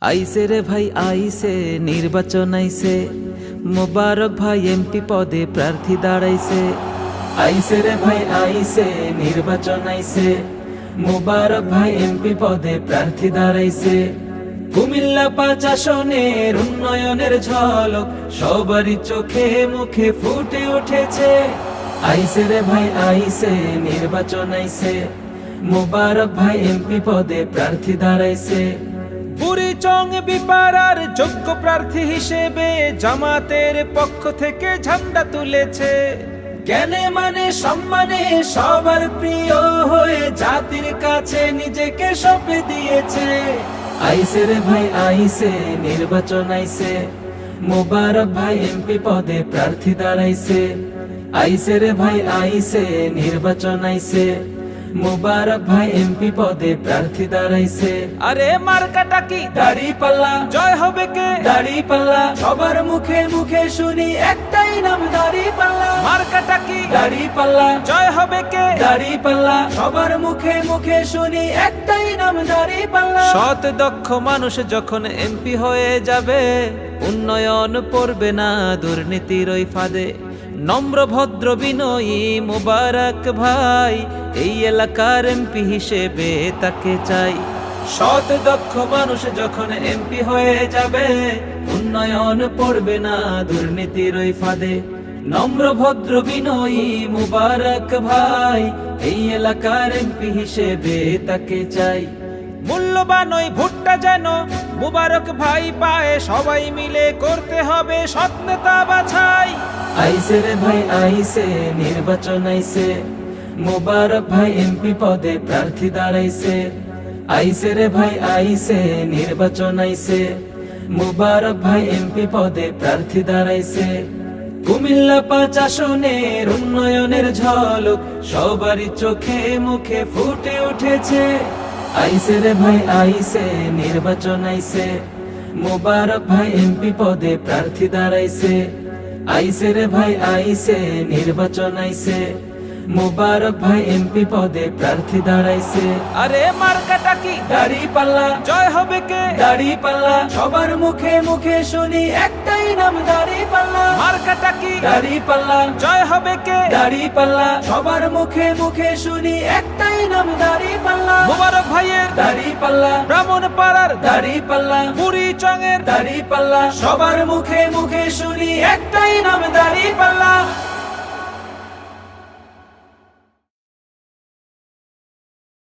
আইসে রে ভাই আইসে, নির্বাচন আইসে, মোবারক ভাই এমপি পদে প্রার্থী দাঁড়াইছে। আইসে রে ভাই আইসে, নির্বাচন আইসে, মোবারক ভাই এমপি পদে প্রার্থী দাঁড়াইছে। কুমিল্লা ৫ আসনের উন্নয়নের ঝলক সবারই চোখে মুখে ফুটে উঠেছে। আইসে রে ভাই আইসে, নির্বাচন আইসে, মোবারক ভাই এমপি পদে প্রার্থী দাঁড়াইছে। বুড়িচং বিপাড়ার যোগ্য প্রার্থী হিসেবে জামাতের পক্ষ থেকে ঝান্ডা তুলেছে। জ্ঞানে মানে সম্মানে সবার প্রিয় হয়ে জাতির কাছে নিজেকে সঁপে দিয়েছে। আইসে রে ভাই আইসে, নির্বাচন আইসে, মোবারক ভাই এমপি পদে প্রার্থী দাঁড়াইছে। আইসে রে ভাই আইসে, নির্বাচন আইসে, মোবারক ভাই এমপি পদে প্রার্থী দাঁড়াইছে। আরে মার্কাটা কি? দাঁড়িপাল্লা। জয় হবে কে? দাঁড়িপাল্লা। সবার মুখে মুখে শুনি একটাই নাম দাঁড়িপাল্লা। মার্কাটা কি? দাঁড়িপাল্লা। জয় হবে কে? দাঁড়িপাল্লা। সবার মুখে মুখে শুনি একটাই নাম দাঁড়িপাল্লা। সৎ দক্ষ মানুষ যখন এমপি হয়ে যাবে, উন্নয়ন পড়বে না দুর্নীতির ওই ফাঁদে। নম্র ভদ্র বিনয়ী মোবারক ভাই এই এলাকার এমপি হিসেবে তাকে চাই। সৎ দক্ষ মানুষ যখন এমপি হয়ে যাবে, উন্নয়ন পড়বে না দুর্নীতির ওই ফাঁদে। নম্র ভদ্র বিনয়ী মোবারক ভাই এই এলাকার এমপি হিসেবে তাকে চাই। মূল্যবান ওই ভোটটা যেন মোবারক ভাই পায়, সবাই মিলে করতে হবে সৎ নেতা বাছাই। আইসে রে ভাই আইসে, নির্বাচন আইসে, মোবারক ভাই এমপি পদে প্রার্থী দাঁড়াইছে। আইসে রে ভাই আইসে, নির্বাচন আইসে, মোবারক ভাই এমপি পদে প্রার্থী দাঁড়াইছে। কুমিল্লা ৫ আসনের উন্নয়নের ঝলক সবারই চোখে মুখে ফুটে উঠেছে। আইসে রে ভাই আইসে, নির্বাচন আইসে, মোবারক ভাই এমপি পদে প্রার্থী দাঁড়াইছে। আইসে রে ভাই আইসে, নির্বাচন আইসে, মোবারক ভাই এমপি পদে প্রার্থী দাঁড়াইছে। আরে মার্কাটা কি? দাঁড়িপাল্লা। জয় হবে কে? দাঁড়িপাল্লা। সবার মুখে মুখে শুনি একটাই নাম দাঁড়িপাল্লা। মার্কাটা কি? দাঁড়িপাল্লা। জয় হবে কে? দাঁড়িপাল্লা। সবার মুখে মুখে শুনি একটাই নাম দাঁড়িপাল্লা। মোবারক ভাইয়ের দাঁড়িপাল্লা। ব্রাহ্মণপাড়ার দাঁড়িপাল্লা। বুড়িচংয়ের দাঁড়িপাল্লা। সবার মুখে মুখে শুনি একটাই নাম দাঁড়িপাল্লা।